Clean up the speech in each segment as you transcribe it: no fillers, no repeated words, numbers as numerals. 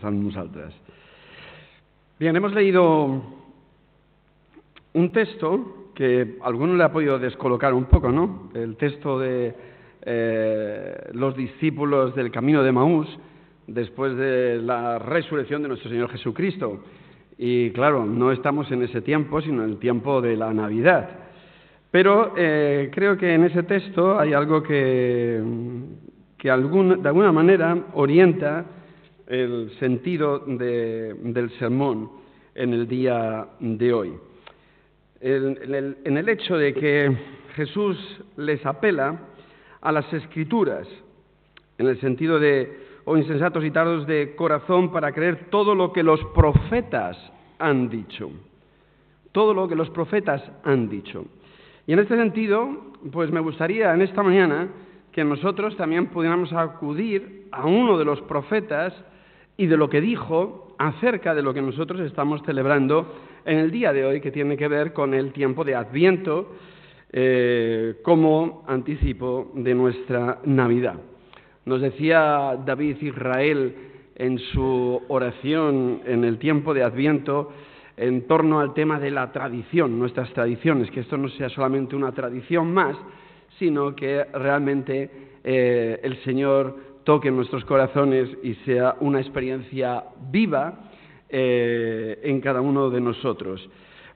amb nosaltres. Bien, hemos leído un texto que a alguno le ha podido descolocar un poco, ¿no? El texto de los discípulos del camino de Emaús después de la resurrección de nuestro Señor Jesucristo. Y claro, no estamos en ese tiempo, sino en el tiempo de la Navidad. Pero creo que en ese texto hay algo que de alguna manera orienta el sentido del sermón en el día de hoy. En el hecho de que Jesús les apela a las Escrituras, en el sentido de, oh insensatos y tardos de corazón, para creer todo lo que los profetas han dicho. Todo lo que los profetas han dicho. Y en este sentido, pues me gustaría en esta mañana que nosotros también pudiéramos acudir a uno de los profetas y de lo que dijo acerca de lo que nosotros estamos celebrando en el día de hoy, que tiene que ver con el tiempo de Adviento como anticipo de nuestra Navidad. Nos decía David Israel en su oración en el tiempo de Adviento en torno al tema de la tradición, nuestras tradiciones, que esto no sea solamente una tradición más, sino que realmente el Señor toque nuestros corazones y sea una experiencia viva en cada uno de nosotros.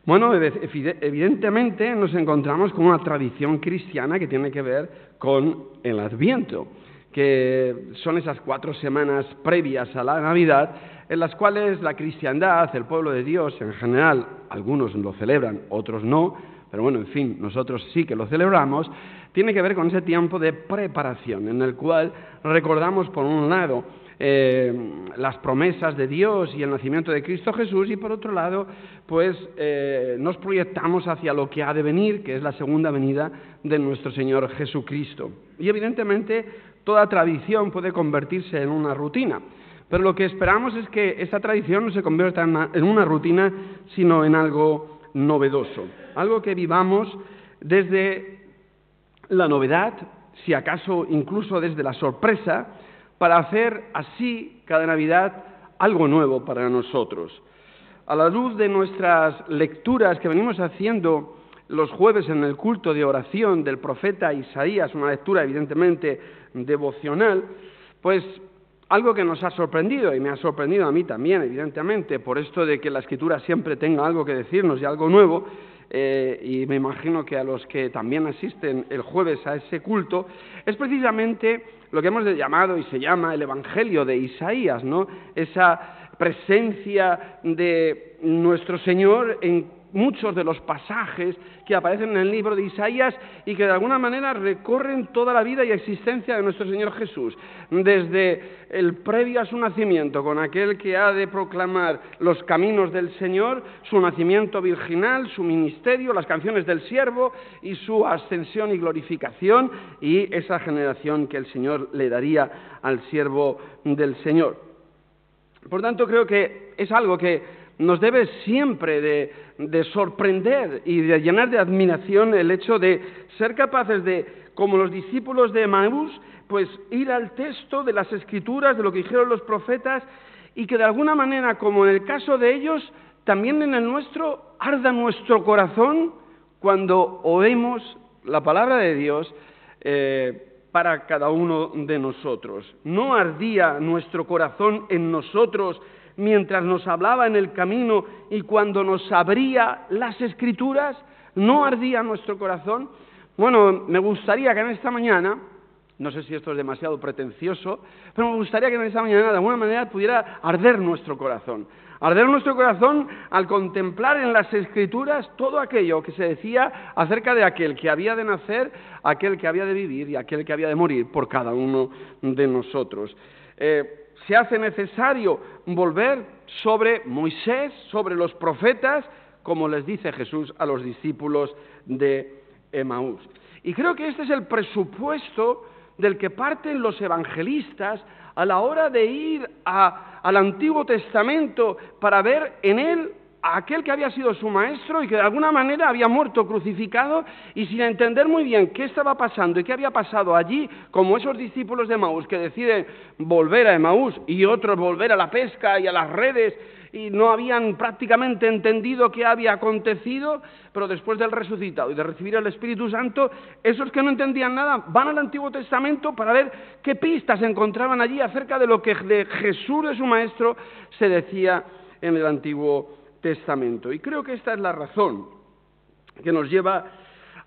Bueno, evidentemente nos encontramos con una tradición cristiana que tiene que ver con el Adviento, que son esas 4 semanas previas a la Navidad, en las cuales la cristiandad, el pueblo de Dios en general, algunos lo celebran, otros no, pero bueno, en fin, nosotros sí que lo celebramos, tiene que ver con ese tiempo de preparación, en el cual recordamos por un lado las promesas de Dios y el nacimiento de Cristo Jesús, y por otro lado, pues nos proyectamos hacia lo que ha de venir, que es la segunda venida de nuestro Señor Jesucristo. Y evidentemente toda tradición puede convertirse en una rutina, pero lo que esperamos es que esta tradición no se convierta en una rutina, sino en algo novedoso, algo que vivamos desde la novedad, si acaso incluso desde la sorpresa, para hacer así cada Navidad algo nuevo para nosotros. A la luz de nuestras lecturas que venimos haciendo los jueves en el culto de oración del profeta Isaías, una lectura evidentemente devocional, pues algo que nos ha sorprendido, y me ha sorprendido a mí también, evidentemente, por esto de que la Escritura siempre tenga algo que decirnos y algo nuevo, y me imagino que a los que también asisten el jueves a ese culto, es precisamente lo que hemos llamado y se llama el Evangelio de Isaías, ¿no? Esa presencia de nuestro Señor en muchos de los pasajes que aparecen en el libro de Isaías y que de alguna manera recorren toda la vida y existencia de nuestro Señor Jesús, desde el previo a su nacimiento, con aquel que ha de proclamar los caminos del Señor, su nacimiento virginal, su ministerio, las canciones del siervo y su ascensión y glorificación, y esa generación que el Señor le daría al siervo del Señor. Por tanto, creo que es algo que nos debe siempre de sorprender y de llenar de admiración el hecho de ser capaces de, como los discípulos de Emaús, pues ir al texto de las Escrituras, de lo que dijeron los profetas, y que de alguna manera, como en el caso de ellos, también en el nuestro, arda nuestro corazón cuando oímos la palabra de Dios para cada uno de nosotros. ¿No ardía nuestro corazón en nosotros mientras nos hablaba en el camino y cuando nos abría las Escrituras? ¿No ardía nuestro corazón? Bueno, me gustaría que en esta mañana, no sé si esto es demasiado pretencioso, pero me gustaría que en esta mañana de alguna manera pudiera arder nuestro corazón. Arder nuestro corazón al contemplar en las Escrituras todo aquello que se decía acerca de aquel que había de nacer, aquel que había de vivir y aquel que había de morir por cada uno de nosotros. Se hace necesario volver sobre Moisés, sobre los profetas, como les dice Jesús a los discípulos de Emaús. Y creo que este es el presupuesto del que parten los evangelistas a la hora de ir al Antiguo Testamento para ver en él a aquel que había sido su maestro y que de alguna manera había muerto crucificado, y sin entender muy bien qué estaba pasando y qué había pasado allí, como esos discípulos de Emaús que deciden volver a Emaús y otros volver a la pesca y a las redes, y no habían prácticamente entendido qué había acontecido, pero después del resucitado y de recibir el Espíritu Santo, esos que no entendían nada van al Antiguo Testamento para ver qué pistas encontraban allí acerca de lo que de Jesús, de su maestro, se decía en el Antiguo Testamento. Y creo que esta es la razón que nos lleva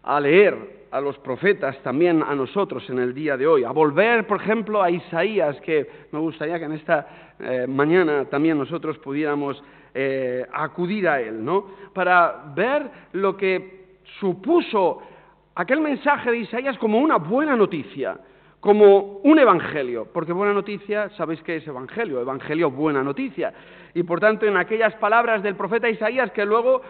a leer a los profetas también a nosotros en el día de hoy, a volver, por ejemplo, a Isaías, que me gustaría que en esta mañana también nosotros pudiéramos acudir a él, ¿no? Para ver lo que supuso aquel mensaje de Isaías como una buena noticia, como un evangelio, porque buena noticia, ¿sabéis qué es evangelio? Evangelio, buena noticia. Y por tanto, en aquellas palabras del profeta Isaías que luego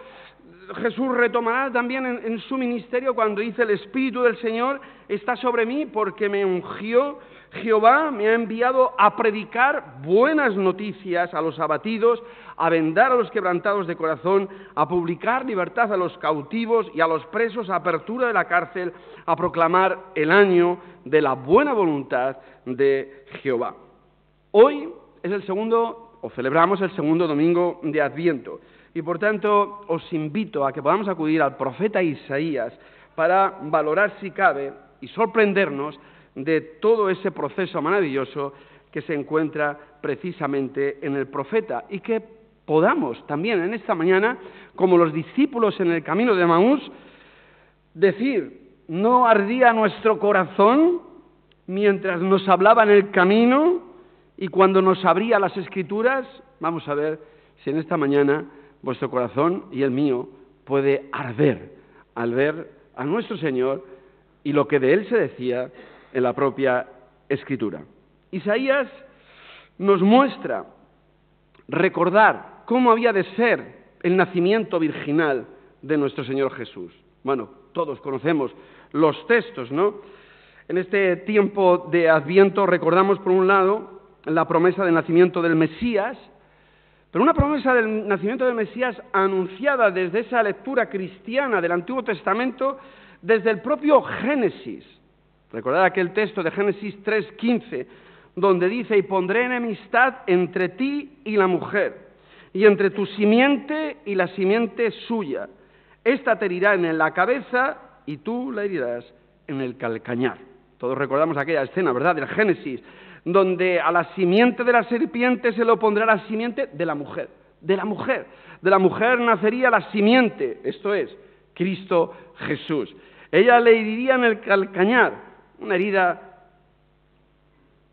Jesús retomará también en su ministerio cuando dice: el Espíritu del Señor está sobre mí porque me ungió, Jehová me ha enviado a predicar buenas noticias a los abatidos, a vendar a los quebrantados de corazón, a publicar libertad a los cautivos y a los presos, a apertura de la cárcel, a proclamar el año de la buena voluntad de Jehová. Hoy es el segundo, o celebramos el segundo domingo de Adviento. Y por tanto os invito a que podamos acudir al profeta Isaías para valorar si cabe y sorprendernos de todo ese proceso maravilloso que se encuentra precisamente en el profeta, y que podamos también en esta mañana, como los discípulos en el camino de Emaús, decir: ¿no ardía nuestro corazón mientras nos hablaba en el camino y cuando nos abría las Escrituras? Vamos a ver si en esta mañana vuestro corazón y el mío puede arder al ver a nuestro Señor y lo que de Él se decía en la propia Escritura. Isaías nos muestra, recordar cómo había de ser el nacimiento virginal de nuestro Señor Jesús. Bueno, todos conocemos los textos, ¿no? En este tiempo de Adviento recordamos, por un lado, la promesa del nacimiento del Mesías, pero una promesa del nacimiento del Mesías anunciada desde esa lectura cristiana del Antiguo Testamento, desde el propio Génesis. Recordad aquel texto de Génesis 3:15, donde dice: y pondré enemistad entre ti y la mujer, y entre tu simiente y la simiente suya. Esta te herirá en la cabeza y tú la herirás en el calcañar. Todos recordamos aquella escena, ¿verdad?, del Génesis, donde a la simiente de la serpiente se le opondrá la simiente de la mujer. De la mujer nacería la simiente, esto es, Cristo Jesús. Ella le heriría en el calcañar, una herida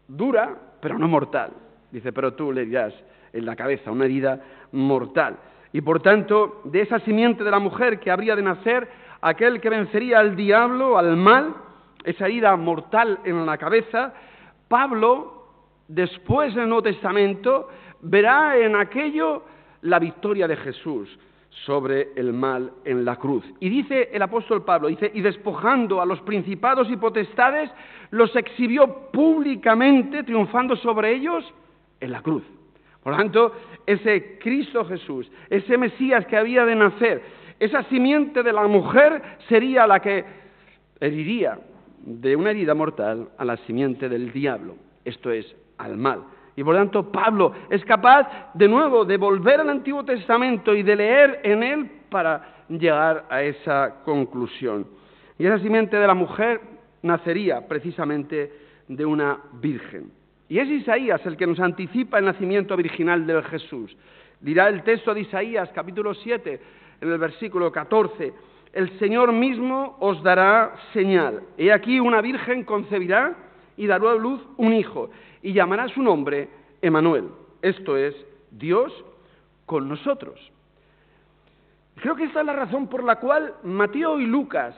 dura, pero no mortal. Dice: pero tú le herirás en la cabeza, una herida mortal. Y por tanto, de esa simiente de la mujer que habría de nacer aquel que vencería al diablo, al mal, esa herida mortal en la cabeza, Pablo, después en el Nuevo Testamento, verá en aquello la victoria de Jesús sobre el mal en la cruz. Y dice el apóstol Pablo, dice: y despojando a los principados y potestades, los exhibió públicamente, triunfando sobre ellos en la cruz. Por lo tanto, ese Cristo Jesús, ese Mesías que había de nacer, esa simiente de la mujer sería la que heriría de una herida mortal a la simiente del diablo, esto es, al mal. Y por lo tanto, Pablo es capaz de nuevo de volver al Antiguo Testamento y de leer en él para llegar a esa conclusión. Y esa simiente de la mujer nacería precisamente de una virgen. Y es Isaías el que nos anticipa el nacimiento virginal de Jesús. Dirá el texto de Isaías, capítulo 7, en el versículo 14: el Señor mismo os dará señal. He aquí una virgen concebirá y dará a luz un hijo, y llamará su nombre Emmanuel. Esto es, Dios con nosotros. Creo que esta es la razón por la cual Mateo y Lucas,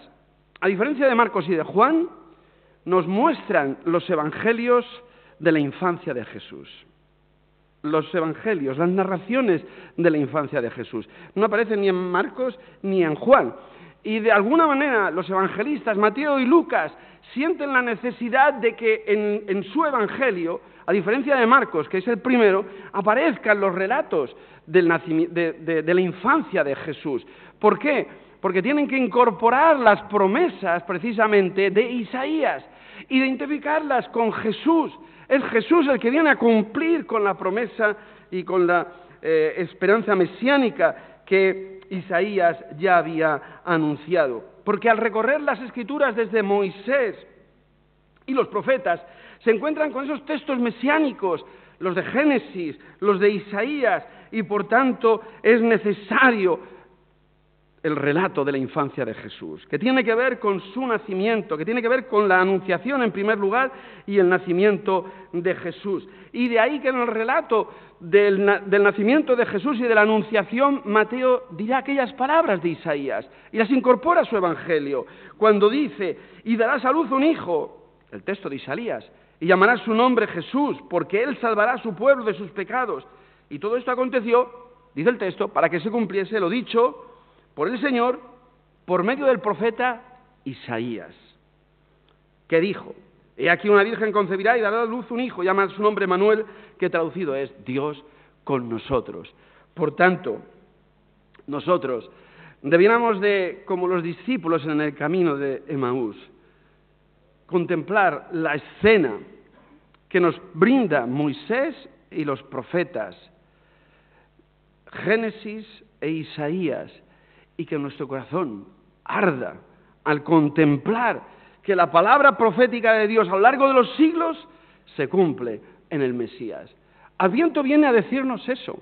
a diferencia de Marcos y de Juan, nos muestran los evangelios de la infancia de Jesús. Los evangelios, las narraciones de la infancia de Jesús. No aparecen ni en Marcos ni en Juan. y de alguna manera los evangelistas, Mateo y Lucas, sienten la necesidad de que en su evangelio, a diferencia de Marcos, que es el primero, aparezcan los relatos de la infancia de Jesús. ¿Por qué? Porque tienen que incorporar las promesas precisamente de Isaías, identificarlas con Jesús. Es Jesús el que viene a cumplir con la promesa y con la esperanza mesiánica que Isaías ya había anunciado. Porque al recorrer las Escrituras desde Moisés y los profetas, se encuentran con esos textos mesiánicos, los de Génesis, los de Isaías, y por tanto es necesario el relato de la infancia de Jesús, que tiene que ver con su nacimiento, que tiene que ver con la anunciación en primer lugar y el nacimiento de Jesús. Y de ahí que en el relato del nacimiento de Jesús y de la anunciación, Mateo dirá aquellas palabras de Isaías y las incorpora a su evangelio, cuando dice: y darás a luz un hijo, el texto de Isaías, y llamarás su nombre Jesús, porque él salvará a su pueblo de sus pecados. Y todo esto aconteció, dice el texto, para que se cumpliese lo dicho por el Señor, por medio del profeta Isaías, que dijo: he aquí una virgen concebirá y dará a luz un hijo, llama su nombre Manuel, que traducido es Dios con nosotros. Por tanto, nosotros debiéramos de, como los discípulos en el camino de Emaús, contemplar la escena que nos brinda Moisés y los profetas, Génesis e Isaías, y que nuestro corazón arda al contemplar que la palabra profética de Dios a lo largo de los siglos se cumple en el Mesías. Adviento viene a decirnos eso.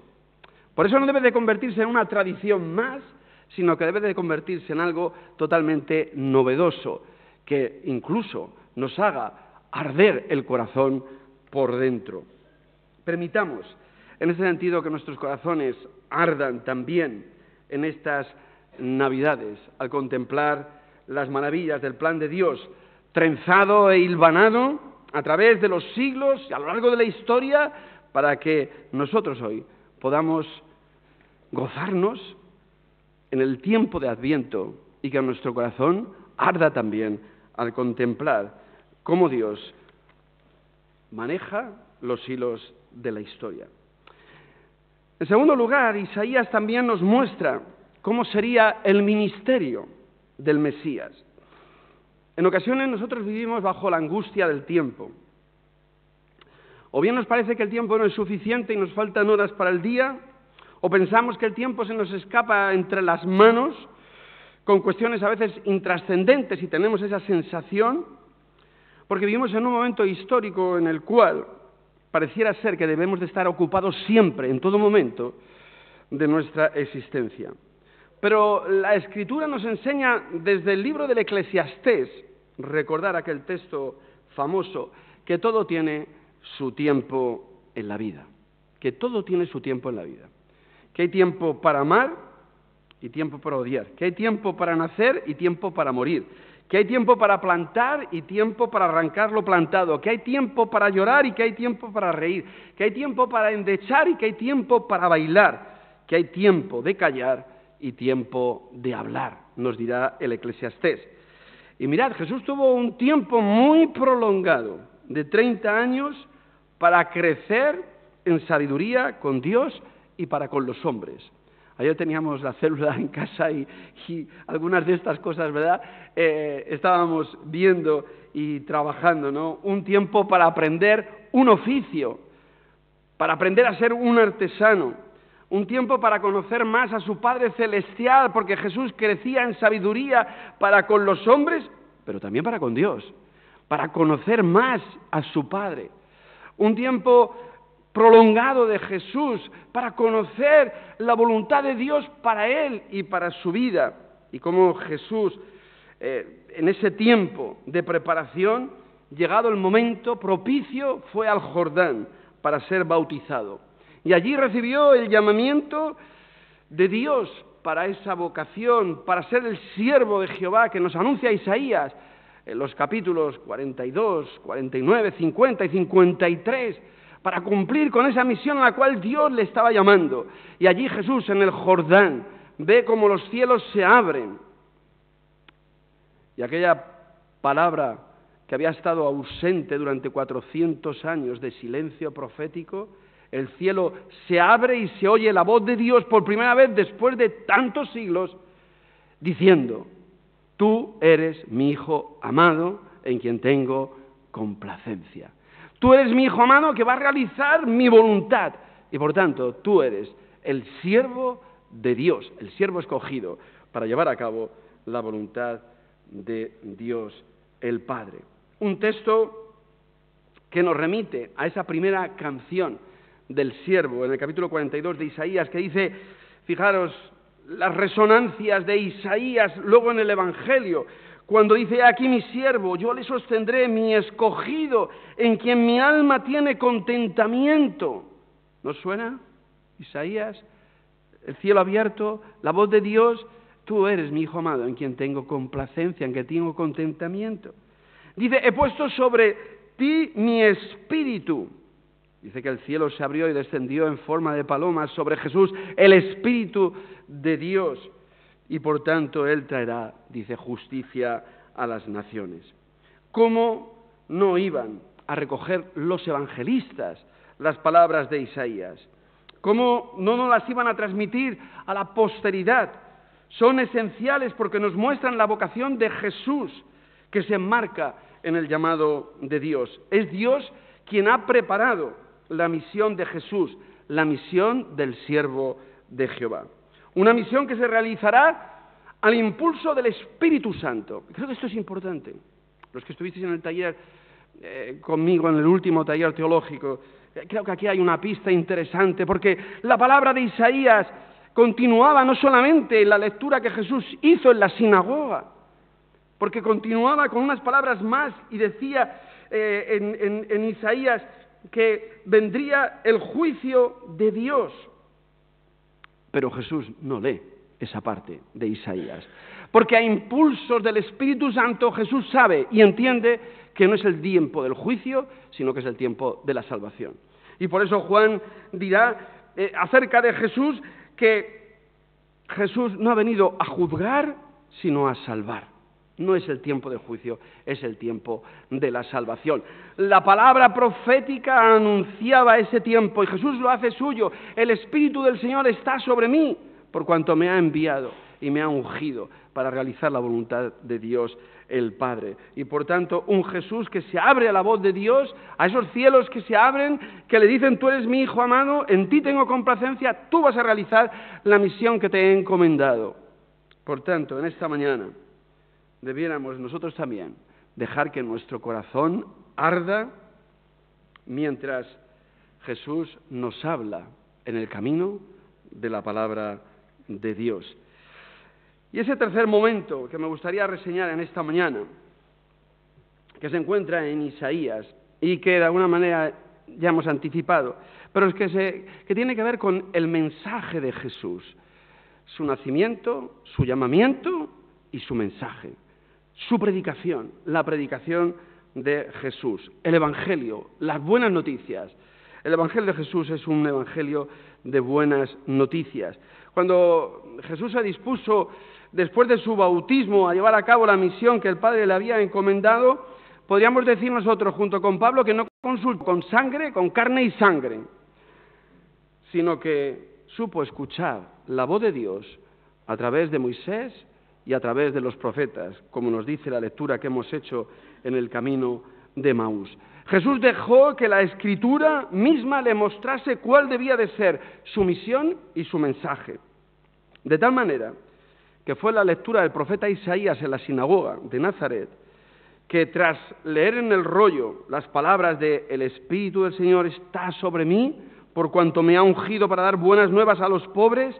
Por eso no debe de convertirse en una tradición más, sino que debe de convertirse en algo totalmente novedoso, que incluso nos haga arder el corazón por dentro. Permitamos, en ese sentido, que nuestros corazones ardan también en estas Navidades, al contemplar las maravillas del plan de Dios, trenzado e hilvanado a través de los siglos y a lo largo de la historia, para que nosotros hoy podamos gozarnos en el tiempo de Adviento y que nuestro corazón arda también al contemplar cómo Dios maneja los hilos de la historia. En segundo lugar, Isaías también nos muestra cómo sería el ministerio del Mesías. En ocasiones nosotros vivimos bajo la angustia del tiempo. O bien nos parece que el tiempo no es suficiente y nos faltan horas para el día, o pensamos que el tiempo se nos escapa entre las manos con cuestiones a veces intrascendentes y tenemos esa sensación, porque vivimos en un momento histórico en el cual pareciera ser que debemos de estar ocupados siempre, en todo momento, de nuestra existencia. Pero la Escritura nos enseña desde el libro del Eclesiastés, recordar aquel texto famoso, que todo tiene su tiempo en la vida, que todo tiene su tiempo en la vida, que hay tiempo para amar y tiempo para odiar, que hay tiempo para nacer y tiempo para morir, que hay tiempo para plantar y tiempo para arrancar lo plantado, que hay tiempo para llorar y que hay tiempo para reír, que hay tiempo para endechar y que hay tiempo para bailar, que hay tiempo de callar y tiempo de hablar, nos dirá el Eclesiastés. Y mirad, Jesús tuvo un tiempo muy prolongado, de 30 años, para crecer en sabiduría con Dios y para con los hombres. Ayer teníamos la célula en casa y algunas de estas cosas, ¿verdad? Estábamos viendo y trabajando, ¿no? Un tiempo para aprender un oficio, para aprender a ser un artesano. Un tiempo para conocer más a su Padre Celestial, porque Jesús crecía en sabiduría para con los hombres, pero también para con Dios, para conocer más a su Padre. Un tiempo prolongado de Jesús para conocer la voluntad de Dios para él y para su vida. Y cómo Jesús, en ese tiempo de preparación, llegado el momento propicio, fue al Jordán para ser bautizado. Y allí recibió el llamamiento de Dios para esa vocación, para ser el siervo de Jehová que nos anuncia Isaías en los capítulos 42, 49, 50 y 53, para cumplir con esa misión a la cual Dios le estaba llamando. Y allí Jesús en el Jordán ve cómo los cielos se abren Y aquella palabra que había estado ausente durante 400 años de silencio profético, el cielo se abre y se oye la voz de Dios por primera vez después de tantos siglos, diciendo: tú eres mi Hijo amado, en quien tengo complacencia. Tú eres mi Hijo amado que va a realizar mi voluntad. Y por tanto, tú eres el siervo de Dios, el siervo escogido para llevar a cabo la voluntad de Dios el Padre. Un texto que nos remite a esa primera canción del siervo en el capítulo 42 de Isaías, que dice, fijaros, las resonancias de Isaías luego en el Evangelio, cuando dice: aquí mi siervo, yo le sostendré, mi escogido, en quien mi alma tiene contentamiento. ¿No suena? Isaías, el cielo abierto, la voz de Dios: tú eres mi Hijo amado, en quien tengo complacencia, en quien tengo contentamiento. Dice: he puesto sobre ti mi espíritu. Dice que el cielo se abrió y descendió en forma de paloma sobre Jesús, el Espíritu de Dios. Y por tanto Él traerá, dice, justicia a las naciones. ¿Cómo no iban a recoger los evangelistas las palabras de Isaías? ¿Cómo no nos las iban a transmitir a la posteridad? Son esenciales porque nos muestran la vocación de Jesús, que se enmarca en el llamado de Dios. Es Dios quien ha preparado la misión de Jesús, la misión del siervo de Jehová. Una misión que se realizará al impulso del Espíritu Santo. Creo que esto es importante. Los que estuvisteis en el taller conmigo, en el último taller teológico, creo que aquí hay una pista interesante, porque la palabra de Isaías continuaba no solamente en la lectura que Jesús hizo en la sinagoga, porque continuaba con unas palabras más y decía en Isaías que vendría el juicio de Dios. Pero Jesús no lee esa parte de Isaías, porque a impulsos del Espíritu Santo Jesús sabe y entiende que no es el tiempo del juicio, sino que es el tiempo de la salvación. Y por eso Juan dirá acerca de Jesús que Jesús no ha venido a juzgar, sino a salvar. No es el tiempo de juicio, es el tiempo de la salvación. La palabra profética anunciaba ese tiempo y Jesús lo hace suyo. El Espíritu del Señor está sobre mí, por cuanto me ha enviado y me ha ungido para realizar la voluntad de Dios el Padre. Y por tanto, un Jesús que se abre a la voz de Dios, a esos cielos que se abren, que le dicen: tú eres mi Hijo amado, en ti tengo complacencia, tú vas a realizar la misión que te he encomendado. Por tanto, en esta mañana debiéramos nosotros también dejar que nuestro corazón arda mientras Jesús nos habla en el camino de la palabra de Dios. Y ese tercer momento que me gustaría reseñar en esta mañana, que se encuentra en Isaías y que de alguna manera ya hemos anticipado, pero es que tiene que ver con el mensaje de Jesús, su nacimiento, su llamamiento y su mensaje. Su predicación, la predicación de Jesús, el Evangelio, las buenas noticias. El Evangelio de Jesús es un Evangelio de buenas noticias. Cuando Jesús se dispuso, después de su bautismo, a llevar a cabo la misión que el Padre le había encomendado, podríamos decir nosotros, junto con Pablo, que no consultó con sangre, con carne y sangre, sino que supo escuchar la voz de Dios a través de Moisés y a través de los profetas, como nos dice la lectura que hemos hecho en el camino de Emaús. Jesús dejó que la Escritura misma le mostrase cuál debía de ser su misión y su mensaje. De tal manera que fue la lectura del profeta Isaías en la sinagoga de Nazaret, que tras leer en el rollo las palabras de «El Espíritu del Señor está sobre mí, por cuanto me ha ungido para dar buenas nuevas a los pobres,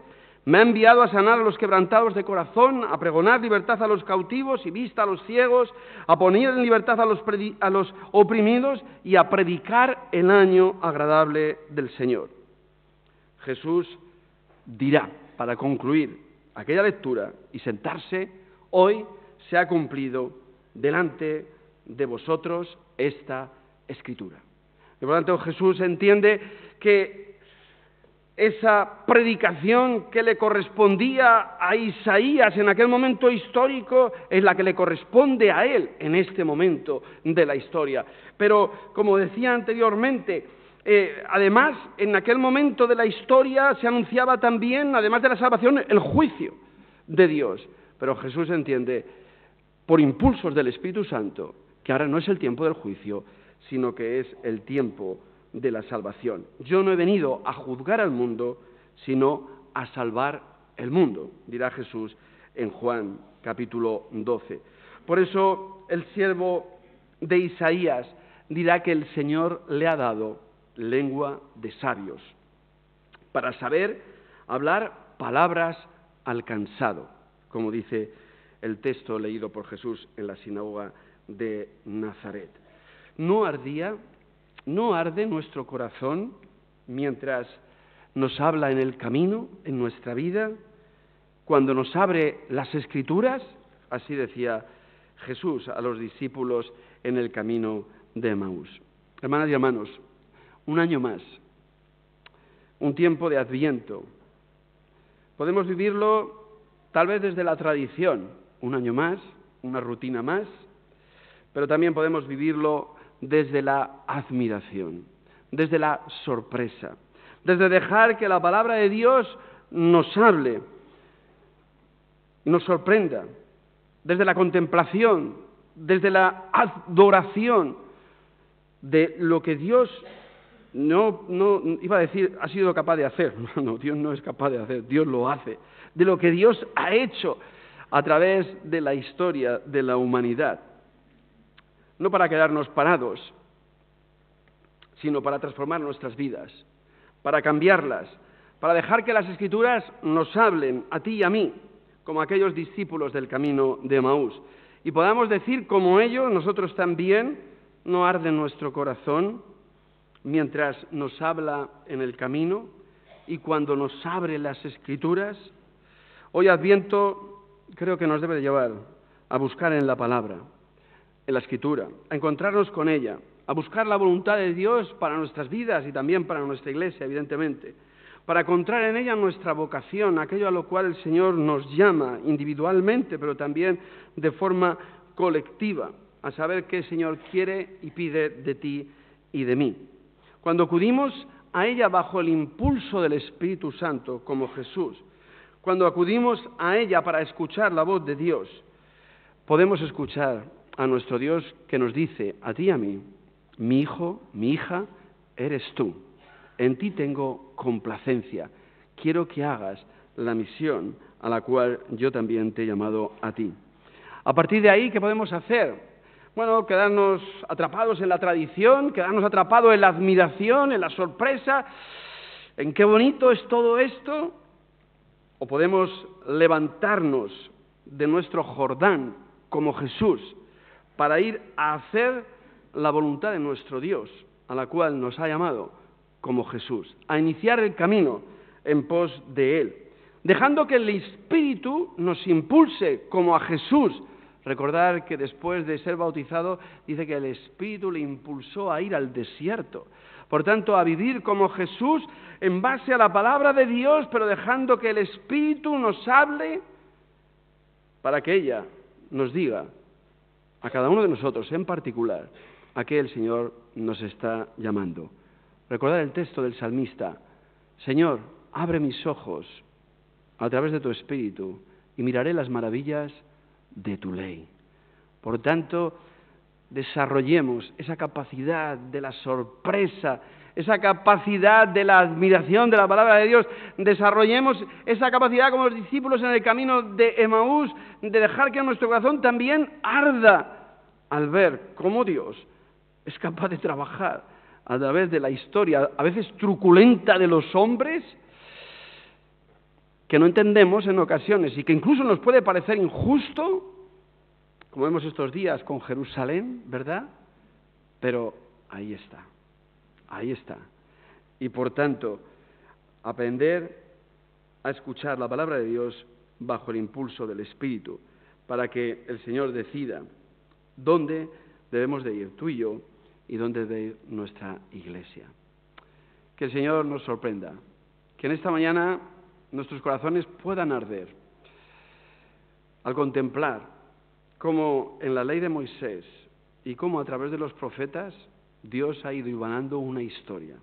me ha enviado a sanar a los quebrantados de corazón, a pregonar libertad a los cautivos y vista a los ciegos, a poner en libertad a los oprimidos y a predicar el año agradable del Señor». Jesús dirá, para concluir aquella lectura y sentarse: hoy se ha cumplido delante de vosotros esta Escritura. Y por lo tanto Jesús entiende que esa predicación que le correspondía a Isaías en aquel momento histórico es la que le corresponde a él en este momento de la historia. Pero, como decía anteriormente, además, en aquel momento de la historia se anunciaba también, además de la salvación, el juicio de Dios. Pero Jesús entiende, por impulsos del Espíritu Santo, que ahora no es el tiempo del juicio, sino que es el tiempo de la salvación. Yo no he venido a juzgar al mundo, sino a salvar el mundo, dirá Jesús en Juan capítulo 12. Por eso el siervo de Isaías dirá que el Señor le ha dado lengua de sabios, para saber hablar palabras al cansado, como dice el texto leído por Jesús en la sinagoga de Nazaret. ¿No arde nuestro corazón mientras nos habla en el camino, en nuestra vida, cuando nos abre las Escrituras? Así decía Jesús a los discípulos en el camino de Emaús. Hermanas y hermanos, un año más, un tiempo de Adviento. Podemos vivirlo tal vez desde la tradición, un año más, una rutina más, pero también podemos vivirlo desde la admiración, desde la sorpresa, desde dejar que la palabra de Dios nos hable, nos sorprenda, desde la contemplación, desde la adoración de lo que Dios no iba a decir ha sido capaz de hacer. No, Dios no es capaz de hacer, Dios lo hace. De lo que Dios ha hecho a través de la historia de la humanidad. No para quedarnos parados, sino para transformar nuestras vidas, para cambiarlas, para dejar que las Escrituras nos hablen a ti y a mí, como aquellos discípulos del camino de Emaús, y podamos decir como ellos, nosotros también, no arde nuestro corazón mientras nos habla en el camino y cuando nos abre las Escrituras. Hoy Adviento creo que nos debe de llevar a buscar en la palabra, en la Escritura, a encontrarnos con ella, a buscar la voluntad de Dios para nuestras vidas y también para nuestra Iglesia, evidentemente, para encontrar en ella nuestra vocación, aquello a lo cual el Señor nos llama individualmente, pero también de forma colectiva, a saber qué el Señor quiere y pide de ti y de mí. Cuando acudimos a ella bajo el impulso del Espíritu Santo, como Jesús, cuando acudimos a ella para escuchar la voz de Dios, podemos escuchar a nuestro Dios que nos dice, a ti y a mí, mi hijo, mi hija, eres tú. En ti tengo complacencia. Quiero que hagas la misión a la cual yo también te he llamado a ti. A partir de ahí, ¿qué podemos hacer? Bueno, quedarnos atrapados en la tradición, quedarnos atrapados en la admiración, en la sorpresa, en qué bonito es todo esto. O podemos levantarnos de nuestro Jordán como Jesús para ir a hacer la voluntad de nuestro Dios, a la cual nos ha llamado como Jesús, a iniciar el camino en pos de Él, dejando que el Espíritu nos impulse como a Jesús. Recordar que después de ser bautizado, dice que el Espíritu le impulsó a ir al desierto. Por tanto, a vivir como Jesús en base a la palabra de Dios, pero dejando que el Espíritu nos hable para que ella nos diga a cada uno de nosotros en particular a qué el Señor nos está llamando. Recordar el texto del salmista: Señor, abre mis ojos a través de tu Espíritu y miraré las maravillas de tu ley. Por tanto, desarrollemos esa capacidad de la sorpresa, esa capacidad de la admiración de la palabra de Dios, desarrollemos esa capacidad como los discípulos en el camino de Emaús, de dejar que nuestro corazón también arda al ver cómo Dios es capaz de trabajar a través de la historia, a veces truculenta de los hombres, que no entendemos en ocasiones y que incluso nos puede parecer injusto, como vemos estos días con Jerusalén, ¿verdad? Pero ahí está, ahí está. Y por tanto, aprender a escuchar la palabra de Dios bajo el impulso del Espíritu, para que el Señor decida dónde debemos de ir tú y yo y dónde debe ir nuestra Iglesia. Que el Señor nos sorprenda Que en esta mañana nuestros corazones puedan arder al contemplar cómo en la ley de Moisés y cómo a través de los profetas Dios ha ido hilvanando una historia.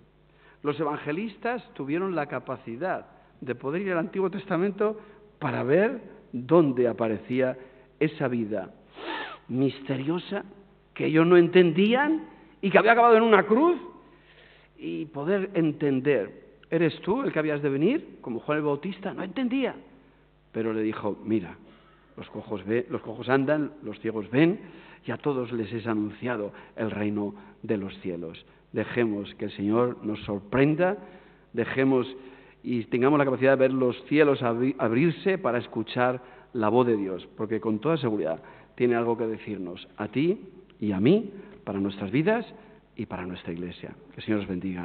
Los evangelistas tuvieron la capacidad de poder ir al Antiguo Testamento para ver dónde aparecía esa vida misteriosa que ellos no entendían y que había acabado en una cruz, y poder entender, ¿eres tú el que habías de venir? Como Juan el Bautista, no entendía, pero le dijo, mira, los cojos andan, los ciegos ven, y a todos les es anunciado el reino de los cielos. Dejemos que el Señor nos sorprenda, dejemos y tengamos la capacidad de ver los cielos abrirse para escuchar la voz de Dios, porque con toda seguridad tiene algo que decirnos a ti y a mí, para nuestras vidas y para nuestra Iglesia. Que el Señor os bendiga.